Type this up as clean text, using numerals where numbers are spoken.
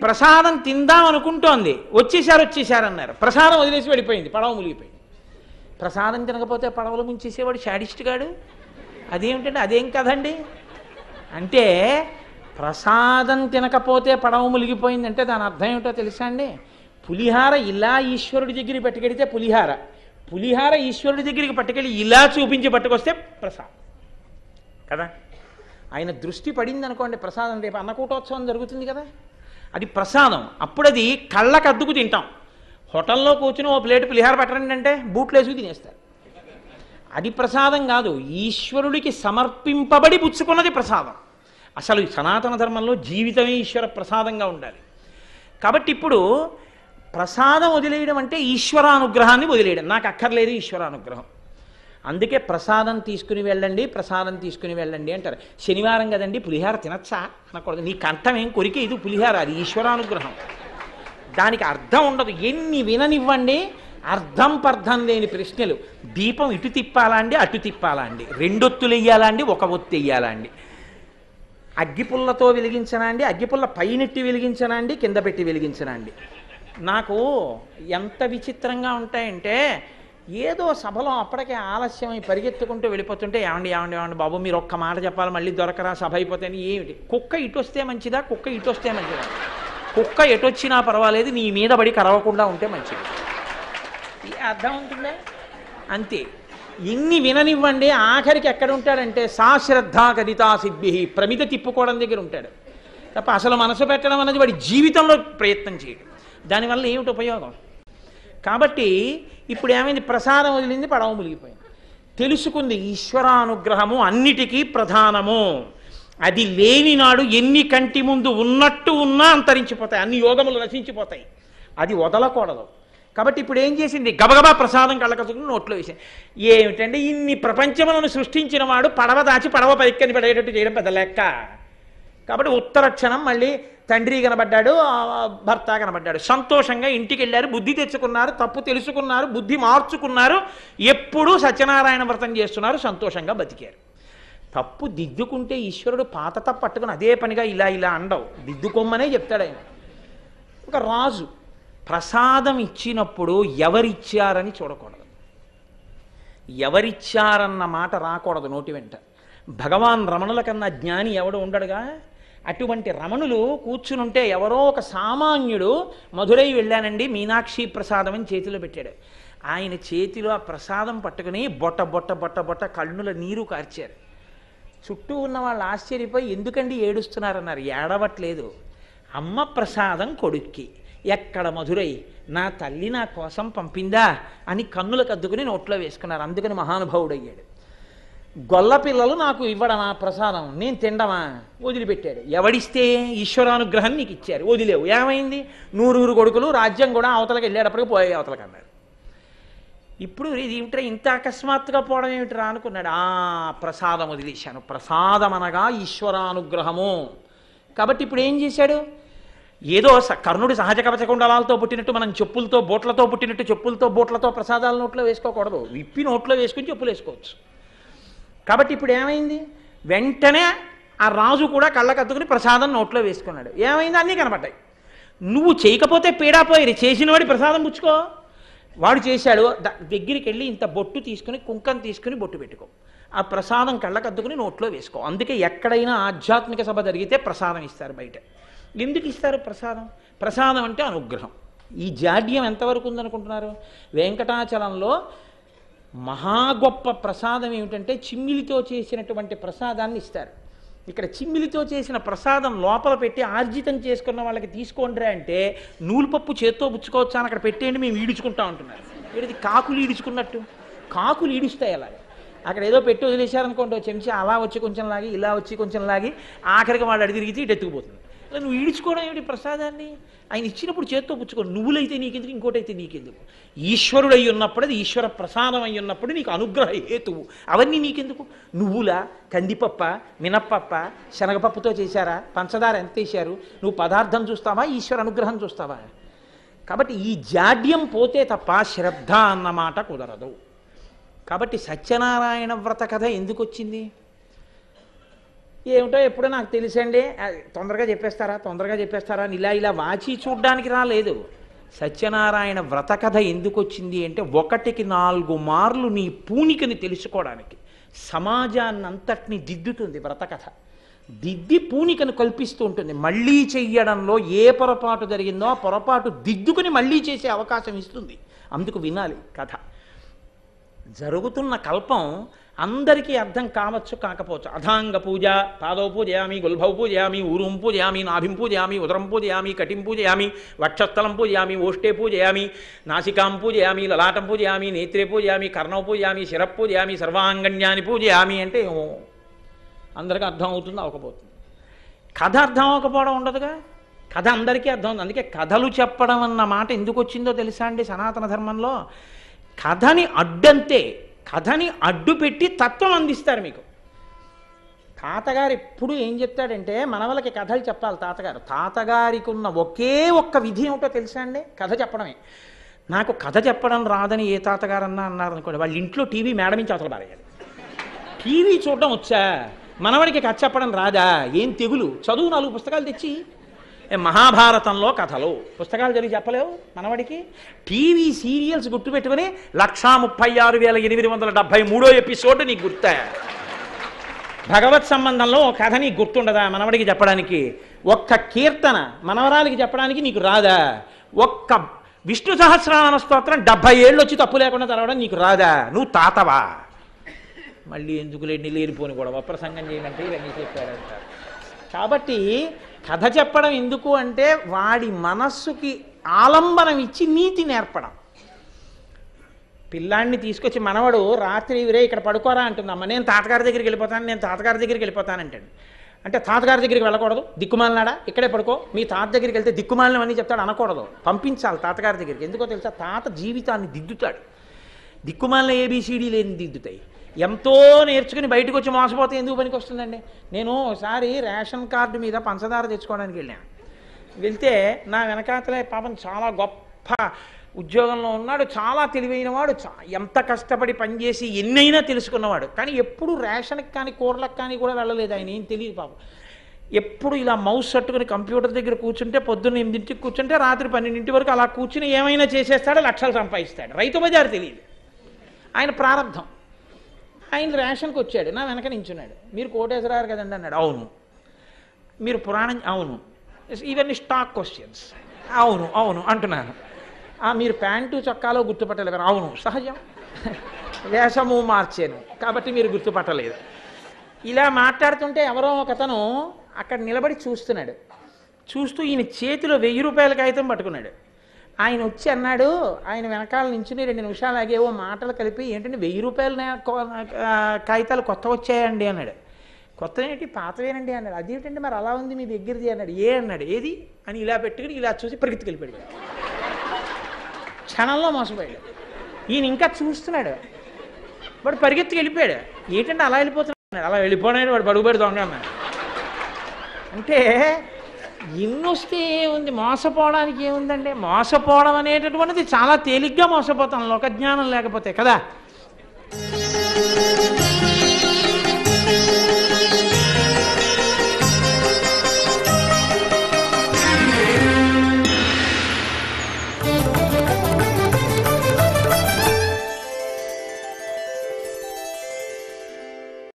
ప్రసాదం తిందాం అనుకుంటోంది, వచ్చేసారు అన్నారు. ప్రసాదం వదిలేసి వెళ్ళిపోయింది, పడవ మునిగిపోయింది. ప్రసాదం తినకపోతే పడవలు ముంచేసేవాడు శాడిస్ట్ గాడు. అదేమిటండి, అదేం కదండి. అంటే ప్రసాదం తినకపోతే పడవ మునిగిపోయిందంటే దాని అర్థం ఏమిటో తెలుసా అండి? పులిహార ఇలా ఈశ్వరుడి దగ్గరికి పట్టుకెడితే పులిహార ఈశ్వరుడి దగ్గరికి పట్టుకెళ్ళి ఇలా చూపించి పట్టుకొస్తే ప్రసాదం కదా. ఆయన దృష్టి పడింది అనుకోండి ప్రసాదం, రేపు అన్నకూటోత్సవం జరుగుతుంది కదా, అది ప్రసాదం. అప్పుడు అది కళ్ళకు అద్దుకు తింటాం. హోటల్లో కూర్చుని ఓ ప్లేట్ పులిహార పట్టరండి అంటే బూట్లు వేసుకు తినేస్తారు. అది ప్రసాదం కాదు, ఈశ్వరుడికి సమర్పింపబడి పుచ్చుకున్నది ప్రసాదం. అసలు సనాతన ధర్మంలో జీవితమే ఈశ్వర ప్రసాదంగా ఉండాలి. కాబట్టి ఇప్పుడు ప్రసాదం వదిలేయడం అంటే ఈశ్వరానుగ్రహాన్ని వదిలేయడం. నాకు అక్కర్లేదు ఈశ్వరానుగ్రహం, అందుకే ప్రసాదం తీసుకుని వెళ్ళండి అంటారు. శనివారం కదండి పులిహార తినచ్చా అనకూడదు. నీ కంఠం ఏం కొరికే, ఇది పులిహార, అది ఈశ్వరానుగ్రహం. దానికి అర్థం ఉండదు. ఎన్ని విననివ్వండి, అర్థం పర్థం లేని ప్రశ్నలు. దీపం ఇటు తిప్పాలా అండి, అటు తిప్పాలా అండి, రెండొత్తులు వెయ్యాలా అండి, ఒక ఒత్తు వెయ్యాలా అండి, అగ్గిపుల్లతో వెలిగించనా అండి, అగ్గిపుల్ల పైనెట్టి వెలిగించనా అండి, కింద పెట్టి వెలిగించనా అండి. నాకు ఎంత విచిత్రంగా ఉంటాయంటే, ఏదో సభలో అప్పటికే ఆలస్యమై పరిగెత్తుకుంటూ వెళ్ళిపోతుంటే, ఏమండి బాబు మీరు ఒక్క మాట చెప్పాలి, మళ్ళీ దొరకరా, సభ అయిపోతాయని. ఏమిటి, కుక్క ఇటు వస్తే మంచిదా, కుక్క ఇటు వస్తే మంచిదా? కుక్క ఎటు వచ్చినా పర్వాలేదు, నీ మీద పడి కరవకుండా ఉంటే మంచిది. అర్థం ఉంటుందా? అంతే. ఇన్ని విననివ్వండి, ఆఖరికి ఎక్కడ ఉంటాడంటే సాశ్రద్ధ గదితా సిద్భి, ప్రమిద తిప్పుకోవడం దగ్గర ఉంటాడు తప్ప అసలు మనసు పెట్టడం అన్నది వాడి జీవితంలో ప్రయత్నం చేయడం. దానివల్ల ఏమిటి ఉపయోగం? కాబట్టి ఇప్పుడు ఏమైంది, ప్రసాదం వదిలింది, పడవ మునిగిపోయింది. తెలుసుకుంది ఈశ్వరానుగ్రహము అన్నిటికీ ప్రధానము. అది లేని నాడు ఎన్ని కంటి ముందు ఉన్నట్టు ఉన్నా అంతరించిపోతాయి, అన్ని యోగములు నశించిపోతాయి. అది వదలకూడదు. కాబట్టి ఇప్పుడు ఏం చేసింది, గబగబా ప్రసాదం కళ్ళకసుకుని నోట్లో వేసింది. ఏమిటంటే ఇన్ని ప్రపంచములను సృష్టించిన వాడు పడవ దాచి పడవ పైక్కని పడేటట్టు చేయడం పెద్ద లెక్క. కాబట్టి ఉత్తర క్షణం మళ్ళీ తండ్రి కనబడ్డాడు, భర్త కనబడ్డాడు. సంతోషంగా ఇంటికి వెళ్ళారు, బుద్ధి తెచ్చుకున్నారు, తప్పు తెలుసుకున్నారు, బుద్ధి మార్చుకున్నారు, ఎప్పుడూ సత్యనారాయణ వ్రతం చేస్తున్నారు, సంతోషంగా బతికారు. తప్పు దిద్దుకుంటే ఈశ్వరుడు పాత తప్పు పట్టుకుని అదే పనిగా ఇలా అండవు, దిద్దుకోమనే చెప్తాడు ఆయన. ఒక రాజు ప్రసాదం ఇచ్చినప్పుడు ఎవరిచ్చారని చూడకూడదు, ఎవరిచ్చారన్న మాట రాకూడదు నోటి వెంట. భగవాన్ రమణుల కన్నా జ్ఞాని ఎవడు ఉండడుగా. అటువంటి రమణులు కూర్చునుంటే ఎవరో ఒక సామాన్యుడు మధురై వెళ్ళానండి మీనాక్షి ప్రసాదం అని చేతిలో పెట్టాడు. ఆయన చేతిలో ఆ ప్రసాదం పట్టుకుని బొట్ట బొట్ట బొట్ట బొట్ట కళ్ళుల నీరు కార్చారు. చుట్టూ ఉన్న వాళ్ళు ఆశ్చర్యపోయి ఎందుకండి ఏడుస్తున్నారన్నారు. ఏడవట్లేదు, అమ్మ ప్రసాదం కొడుక్కి, ఎక్కడ మధురై, నా తల్లి నా కోసం పంపిందా అని కన్నులకు అద్దుకుని నోట్లో వేసుకున్నారు. అందుకని మహానుభావుడయ్యాడు. గొల్ల పిల్లలు నాకు ఇవ్వడమా ప్రసాదం, నేను తినడమా, వదిలిపెట్టాడు. ఎవడిస్తే ఈశ్వరానుగ్రహం నీకు ఇచ్చారు, వదిలేవు. ఏమైంది, 100 కొడుకులు, రాజ్యం కూడా అవతలకి వెళ్ళేటప్పటికి పోయే అవతలకి అన్నారు. ఇప్పుడు ఇది ఏమిట్రా ఇంత అకస్మాత్తుగా పోవడం ఏమిట్రా అనుకున్నాడు. ప్రసాదం వదిలేశాను. ప్రసాదం అనగా ఈశ్వరానుగ్రహము. కాబట్టి ఇప్పుడు ఏం చేశాడు, ఏదో కర్ణుడి సహజ కవచ కుండలాలతో పుట్టినట్టు మనం చెప్పులతో బోట్లతో పుట్టినట్టు చెప్పులతో బోట్లతో ప్రసాదాల నోట్లో వేసుకోకూడదు, విప్పి నోట్లో వేసుకుని చెప్పులు వేసుకోవచ్చు. కాబట్టి ఇప్పుడు ఏమైంది, వెంటనే ఆ రాజు కూడా కళ్ళకద్దుకుని ప్రసాదం నోట్లో వేసుకున్నాడు. ఏమైంది, అన్నీ కనబడ్డాయి. నువ్వు చేయకపోతే పీడాపోయి, చేసినవాడి ప్రసాదం పుచ్చుకో. వాడు చేశాడు, దగ్గరికి వెళ్ళి ఇంత బొట్టు తీసుకుని కుంకం తీసుకుని బొట్టు పెట్టుకో, ఆ ప్రసాదం కళ్ళకద్దుకుని నోట్లో వేసుకో. అందుకే ఎక్కడైనా ఆధ్యాత్మిక సభ జరిగితే ప్రసాదం ఇస్తారు బయట. ఎందుకు ఇస్తారు ప్రసాదం? ప్రసాదం అంటే అనుగ్రహం. ఈ జాడ్యం ఎంతవరకు ఉందనుకుంటున్నారు? వెంకటాచలంలో మహా గొప్ప ప్రసాదం ఏమిటంటే చిమ్మిలితో చేసినటువంటి ప్రసాదాన్ని ఇస్తారు. ఇక్కడ చిమ్మిలితో చేసిన ప్రసాదం లోపల పెట్టి ఆర్జితం చేసుకున్న వాళ్ళకి తీసుకోండిరా అంటే నూలుపప్పు చేత్తో పుచ్చుకోవచ్చా అని అక్కడ పెట్టేయండి మేము ఈడుచుకుంటా ఉంటున్నారు. ఇది కాకులు ఈడుచుకున్నట్టు, కాకులు ఈడుస్తాయి అలాగే. అక్కడ ఏదో పెట్టి వదిలేశారనుకోండి, చెంచా అలా వచ్చి కొంచెం లాగి, ఇలా వచ్చి కొంచెం లాగి, ఆఖరికి వాడు అడిగిరిగితే ఇటు ఎత్తుకుపోతుంది. అలా నువ్వు ఈడ్చుకోవడం ఏమిటి ప్రసాదాన్ని? ఆయన ఇచ్చినప్పుడు చేత్తో పుచ్చుకో. నువ్వులైతే నీకెందుకు, ఇంకోటైతే నీకెందుకు? ఈశ్వరుడు అయి ఉన్నప్పుడు, అది ఈశ్వర ప్రసాదం అయి ఉన్నప్పుడు నీకు అనుగ్రహ హేతువు. అవన్నీ నీకెందుకు? నువ్వుల, కందిపప్ప, మినప్పప్ప, శనగపప్పుతో చేశారా, పంచదార ఎంత వేశారు, నువ్వు పదార్థం చూస్తావా, ఈశ్వర అనుగ్రహం చూస్తావా? కాబట్టి ఈ జాడ్యం పోతే తప్ప శ్రద్ధ అన్నమాట కుదరదు. కాబట్టి సత్యనారాయణ వ్రత కథ ఎందుకు వచ్చింది? ఏమిటో ఎప్పుడో నాకు తెలిసండి, తొందరగా చెప్పేస్తారా అని ఇలా వాచి చూడ్డానికి రాలేదు. సత్యనారాయణ వ్రత కథ ఎందుకు వచ్చింది అంటే 1కి 4 మార్లు నీ పూనికని తెలుసుకోవడానికి. సమాజాన్ని అంతటిని దిద్దుతుంది వ్రత కథ. దిద్ది పూనికను కల్పిస్తూ ఉంటుంది. మళ్ళీ చెయ్యడంలో ఏ పొరపాటు జరిగిందో ఆ పొరపాటు దిద్దుకుని మళ్ళీ చేసే అవకాశం ఇస్తుంది. అందుకు వినాలి కథ. జరుగుతున్న కల్పం అందరికీ అర్థం కావచ్చు, కాకపోవచ్చు. అథాంగ పూజ, పాదౌ పూజయామి, గుల్భౌ పూజయామి, ఊరుం పూజయామి, నాభిం పూజయామి, ఉదరం పూజయామి, కటిం పూజయామి, వక్షస్థలం పూజయామి, ఓష్టే పూజయామి, నాసికాం పూజయామి, లలాటం పూజయామి, నేత్రే పూజయామి, కర్ణౌ పూజయామి, శిర పూజయామి, సర్వాంగణ్యాన్ని పూజయామి అంటే అందరికీ అర్థం అవుతుంది, అవ్వకపోతుంది. కథ అర్థం అవ్వకపోవడం ఉండదుగా. కథ అందరికీ అర్థం ఉంది. అందుకే కథలు చెప్పడం అన్న మాట ఎందుకు వచ్చిందో తెలుసా అండి సనాతన ధర్మంలో? కథని అడ్డంతే, కథని అడ్డు పెట్టి తత్వం అందిస్తారు మీకు. తాతగారు ఎప్పుడు ఏం చెప్తాడంటే మనవలకి కథలు చెప్పాలి తాతగారు. తాతగారికి ఉన్న ఒకే ఒక్క విధి ఏమిటో తెలుసా అండి? కథ చెప్పడమే. నాకు కథ చెప్పడం రాదని ఏ తాతగారు అన్నారు అనుకోండి, వాళ్ళ ఇంట్లో టీవీ మేడ నుంచి అవతల పారేయాలి. టీవీ చూడడం వచ్చా, మనవడికి కథ చెప్పడం రాదా? ఏం తెగులు? చదువు 4 పుస్తకాలు తెచ్చి. మహాభారతంలో కథలు పుస్తకాలు చదివి చెప్పలేవు మనవడికి. టీవీ సీరియల్స్ గుర్తుపెట్టుకుని 136,873 ఎపిసోడ్ నీకు గుర్తా? భగవత్ సంబంధంలో ఒక కథ నీకు గుర్తుండదా మనవడికి చెప్పడానికి? ఒక్క కీర్తన మనవరాలికి చెప్పడానికి నీకు రాదా? ఒక్క విష్ణు సహస్రనామ స్తోత్రం 70 ఏళ్ళు వచ్చి తప్పు లేకుండా చదవడం నీకు రాదా? నువ్వు తాతవా? మళ్ళీ ఎందుకు లేనిపోని కూడా ప్రసంగం చేయమంటే ఇవన్నీ చెప్పారంట. కాబట్టి కథ చెప్పడం ఎందుకు అంటే వాడి మనస్సుకి ఆలంబనం ఇచ్చి నీతి నేర్పడం. పిల్లాన్ని తీసుకొచ్చి మనవడు రాత్రి ఇవరే ఇక్కడ పడుకోరా అంటుందమ్మ, నేను తాతగారి దగ్గరికి వెళ్ళిపోతానంటాడు. అంటే తాతగారి దగ్గరికి వెళ్ళకూడదు, దిక్కుమాలినాడా ఇక్కడే పడుకో, మీ తాత దగ్గరికి వెళ్తే దిక్కుమాలినవన్నీ చెప్తాడు అనకూడదు, పంపించాలి తాతగారి దగ్గరికి. ఎందుకో తెలుసా? తాత జీవితాన్ని దిద్దుతాడు. దిక్కుమాలిన ఏబీసీడీ లేని దిద్దుతాయి. ఎంతో నేర్చుకుని బయటకు వచ్చి మోసపోతే ఎందుకు పనికి వస్తుందండి? నేను ఒకసారి రేషన్ కార్డు మీద పంచదార తెచ్చుకోవడానికి వెళ్తే నా వెనకాతలే పాపం చాలా గొప్ప ఉద్యోగంలో ఉన్నాడు, చాలా తెలివైన వాడు, ఎంత కష్టపడి పనిచేసి ఎన్నైనా తెలుసుకున్నవాడు. కానీ ఎప్పుడు రేషన్కి కానీ కూరలకు కానీ కూడా వెళ్ళలేదు. ఆయన ఏం తెలియదు పాపం. ఎప్పుడు ఇలా మౌస్ పట్టుకుని కంప్యూటర్ దగ్గర కూర్చుంటే పొద్దున్న 8ంటికి కూర్చుంటే రాత్రి 12 వరకు అలా కూర్చుని ఏమైనా చేసేస్తాడు, లక్షలు సంపాదిస్తాడు. రైతు బజారు తెలియదు ఆయన ప్రారంభం. ఆయన రేషన్కి వచ్చాడు, నా వెనక నించున్నాడు. మీరు కోటేశ్వరారు కదండి అన్నాడు. అవును. మీరు పురాణం? అవును. ఇవన్నీ స్టాక్ క్వశ్చన్స్. అవును అంటున్నాను. మీరు ప్యాంటు చొక్కాలో గుర్తుపట్టలేదు? అవును, సహజం, వేషము మార్చాను కాబట్టి మీరు గుర్తుపట్టలేదు. ఇలా మాట్లాడుతుంటే ఎవరో ఒకతను అక్కడ నిలబడి చూస్తున్నాడు. చూస్తూ ఈయన చేతిలో 1000 రూపాయల కాగితం పట్టుకున్నాడు. ఆయన వచ్చి అన్నాడు, ఆయన వెనకాల నించుని 2 నిమిషాలు ఆగేవో మాటలు కలిపి, ఏంటంటే 1000 రూపాయల కాగితాలు కొత్త వచ్చాయండి అన్నాడు. కొత్త ఏంటి? పాతవేనండి అన్నాడు. అదేమిటండి మరి అలా ఉంది మీ దగ్గరది అన్నాడు. అన్నాడు. ఏది అని ఇలా పెట్టుకుని ఇలా చూసి పరిగెత్తుకు వెళ్ళిపోయాడు. క్షణంలో మోసపోయాడు. ఈయన ఇంకా చూస్తున్నాడు. వాడు పరిగెత్తుకు వెళ్ళిపోయాడు. ఏంటంటే అలా వెళ్ళిపోతున్నాడు? అలా వెళ్ళిపోయినాడు వాడు బడుగుబడి దొంగ అన్నాడు. అంటే ఇన్నొస్తే ఏముంది, మోసపోవడానికి ఏముందండి? మోసపోవడం అనేటటువంటిది చాలా తేలిగ్గా మోసపోతాం లోకజ్ఞానం లేకపోతే కదా.